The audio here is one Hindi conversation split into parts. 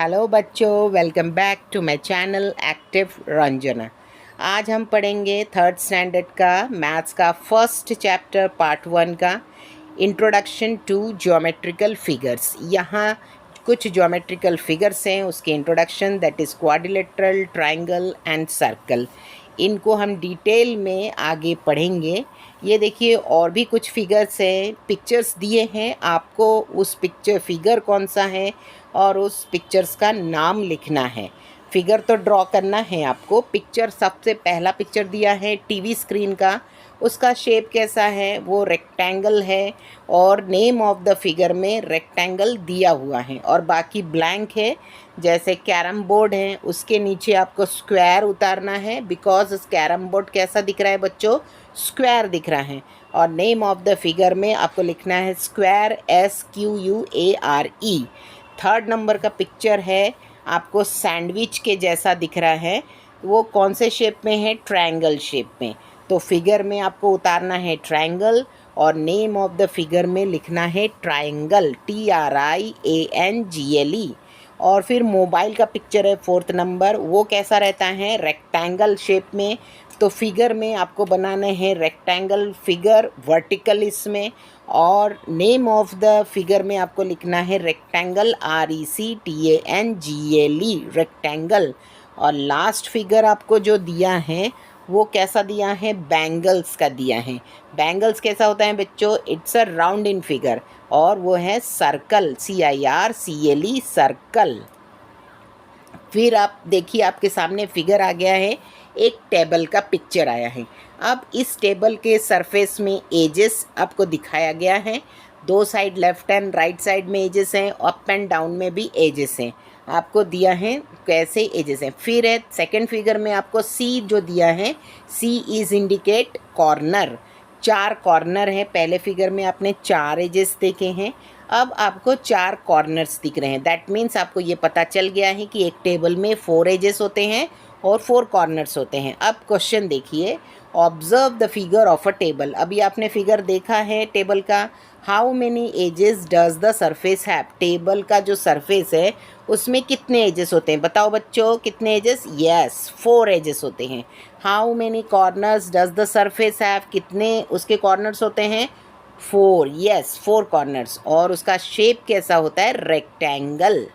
हेलो बच्चों, welcome back to my channel active Ranjana. आज हम पढ़ेंगे थर्ड स्टैंडर्ड का मैथ्स का फर्स्ट चैप्टर पार्ट 1 का इंट्रोडक्शन टू ज्योमेट्रिकल फिगर्स। यहाँ कुछ ज्योमेट्रिकल फिगर्स हैं, उसके introduction, that is quadrilateral, triangle and circle. इनको हम डिटेल में आगे पढ़ेंगे। ये देखिए और भी कुछ फिगर्स हैं, पिक्चर्स दिए हैं आपको। उस पिक्चर फिगर कौन सा है और उस पिक्चर्स का नाम लिखना है। फिगर तो ड्रॉ करना है आपको। पिक्चर सबसे पहला पिक्चर दिया है टीवी स्क्रीन का, उसका शेप कैसा है, वो रेक्टेंगल है और नेम ऑफ द फिगर में रेक्टेंगल दिया हुआ है और बाकी ब्लैंक है। जैसे कैरम बोर्ड है, उसके नीचे आपको स्क्वायर उतारना है, बिकॉज कैरम बोर्ड कैसा दिख रहा है बच्चों, स्क्वायर दिख रहा है। और नेम ऑफ द फिगर में आपको लिखना है स्क्वायर, SQUARE। थर्ड नंबर का पिक्चर है, आपको सैंडविच के जैसा दिख रहा है, वो कौन से शेप में है, ट्रायंगल शेप में। तो फिगर में आपको उतारना है ट्रायंगल और नेम ऑफ द फिगर में लिखना है ट्रायंगल, TRIANGLE। और फिर मोबाइल का पिक्चर है फोर्थ नंबर, वो कैसा रहता है, रेक्टेंगल शेप में। तो फिगर में आपको बनाना है रेक्टेंगल फिगर वर्टिकल इसमें, और नेम ऑफ द फिगर में आपको लिखना है रेक्टेंगल, RECTANGLE, रेक्टेंगल। और लास्ट फिगर आपको जो दिया है वो कैसा दिया है, बैंगल्स का दिया है। बैंगल्स कैसा होता है बच्चों, it's a round in figure, और वो है सर्कल, CIRCLE, सर्कल। फिर आप देखिए आपके सामने फिगर आ गया है, एक टेबल का पिक्चर आया है। अब इस टेबल के सरफेस में एजेस आपको दिखाया गया है, दो side left and right side में एजेस हैं, अप एंड डाउन में भी एजेस हैं, आपको दिया है कैसे एजेस हैं। फिर है सेकंड फिगर में आपको सी जो दिया है, सी इज़ इंडिकेट कॉर्नर, चार कॉर्नर है। पहले फिगर में आपने चार एजेस देखे हैं, अब आपको चार कॉर्नर्स दिख रहे हैं। दैट मीन्स आपको ये पता चल गया है कि एक टेबल में 4 एजेस होते हैं और 4 कॉर्नर्स होते हैं। अब क्वेश्चन देखिए, observe the figure of a table. अभी आपने फिगर देखा है टेबल का, how many edges does the surface have. Table का जो सरफेस है उसमें कितने एजेस होते हैं, बताओ बच्चों कितने एजेस, यस 4 एजेस होते हैं। How many corners does the surface have, कितने उसके कॉर्नर्स होते हैं, 4, यस 4 कॉर्नर्स। और उसका शेप कैसा होता है, रेक्टेंगल।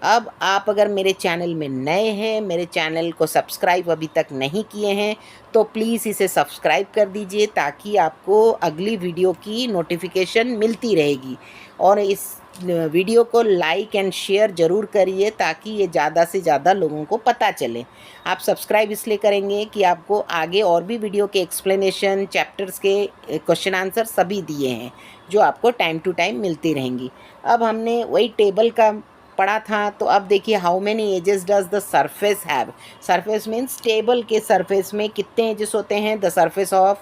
अब आप अगर मेरे चैनल में नए हैं, मेरे चैनल को सब्सक्राइब अभी तक नहीं किए हैं, तो प्लीज़ इसे सब्सक्राइब कर दीजिए ताकि आपको अगली वीडियो की नोटिफिकेशन मिलती रहेगी। और इस वीडियो को लाइक एंड शेयर ज़रूर करिए ताकि ये ज़्यादा से ज़्यादा लोगों को पता चले। आप सब्सक्राइब इसलिए करेंगे कि आपको आगे और भी वीडियो के एक्सप्लेनेशन, चैप्टर्स के क्वेश्चन आंसर सभी दिए हैं जो आपको टाइम टू टाइम मिलती रहेंगी। अब हमने वही टेबल का पढ़ा था, तो अब देखिए how many edges does the surface have. Surface means table के सरफेस में कितने एजेस होते हैं, the surface of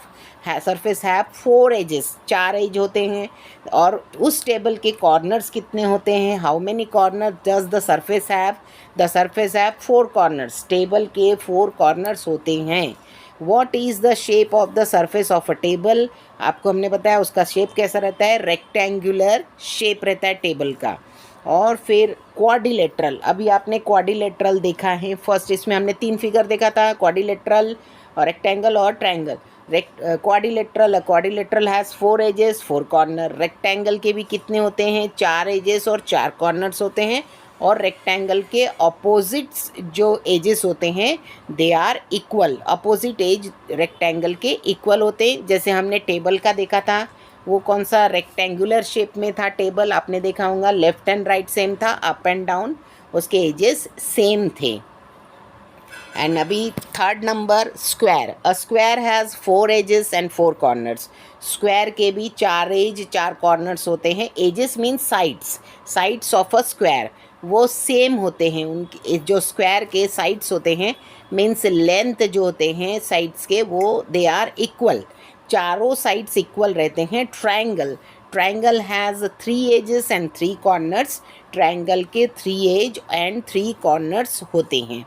surface have 4 edges, 4 edge होते हैं। और उस टेबल के कॉर्नर्स कितने होते हैं, how many corner does the surface have, the surface have 4 corners, table के 4 कॉर्नर्स होते हैं। What is the shape of the surface of a table, आपको हमने बताया उसका शेप कैसा रहता है, रेक्टेंगुलर शेप रहता है टेबल का। और फिर क्वाड्रिलेटरल, अभी आपने क्वाड्रिलेटरल देखा है फर्स्ट, इसमें हमने 3 फिगर देखा था, क्वाड्रिलेटरल और रेक्टेंगल और triangle. Quadrilateral has 4 edges 4 corner. Rectangle के भी कितने होते हैं, 4 एजेस और 4 कॉर्नर्स होते हैं। और रेक्टेंगल के अपोजिट्स जो एजेस होते हैं they are equal, opposite edge rectangle के इक्वल होते हैं। जैसे हमने टेबल का देखा था, वो कौन सा रेक्टेंगुलर शेप में था टेबल, आपने देखा होगा, लेफ्ट एंड राइट सेम था, अप एंड डाउन उसके एजेस सेम थे। एंड अभी third number square, a square has 4 edges and 4 corners. Square के भी 4 एज 4 कॉर्नर्स होते हैं। Edges mean sides, sides of a square वो सेम होते हैं। उनके जो स्क्वायर के साइड्स होते हैं मीन्स लेंथ जो होते हैं साइड्स के, वो दे आर इक्वल, चारों साइड्स इक्वल रहते हैं। Triangle, triangle has 3 edges and 3 corners, triangle के 3 एज एंड 3 कॉर्नर्स होते हैं।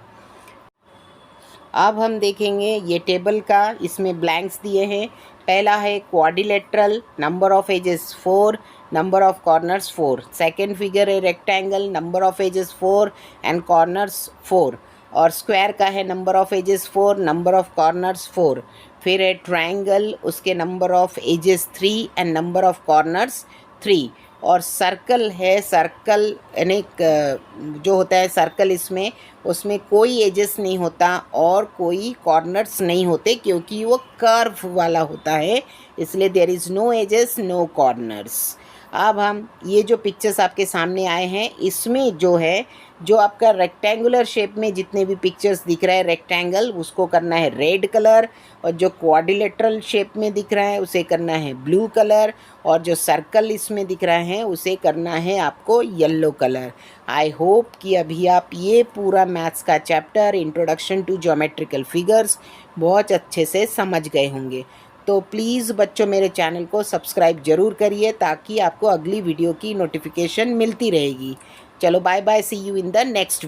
अब हम देखेंगे ये टेबल का, इसमें ब्लैंक्स दिए हैं। पहला है quadrilateral, number of edges 4, number of corners 4. Second figure a rectangle, number of edges 4 and corners 4. और स्क्वायर का है number of edges 4, number of corners 4. फिर है ट्रायंगल, उसके number of edges 3 and number of corners 3. और सर्कल है, सर्कल यानी जो होता है सर्कल, इसमें उसमें कोई एजेस नहीं होता और कोई कॉर्नर्स नहीं होते क्योंकि वो कर्व वाला होता है, इसलिए there is no edges no corners. अब हम ये जो पिक्चर्स आपके सामने आए हैं, इसमें जो है जो आपका रेक्टेंगुलर शेप में जितने भी पिक्चर्स दिख रहा है रेक्टेंगल, उसको करना है रेड कलर, और जो क्वाड्रिलेटरल शेप में दिख रहा है उसे करना है ब्लू कलर, और जो सर्कल इसमें दिख रहा है उसे करना है आपको येलो कलर. आई होप कि अभी आप ये पूरा मैथ्स का chapter introduction to geometrical figures बहुत अच्छे से समझ गए होंगे. तो प्लीज़ बच्चों मेरे चैनल को सब्सक्राइब ज़रूर करिए ताकि आपको अगली वीडियो की नोटिफिकेशन मिलती रहेगी. चलो bye bye, see you in the next.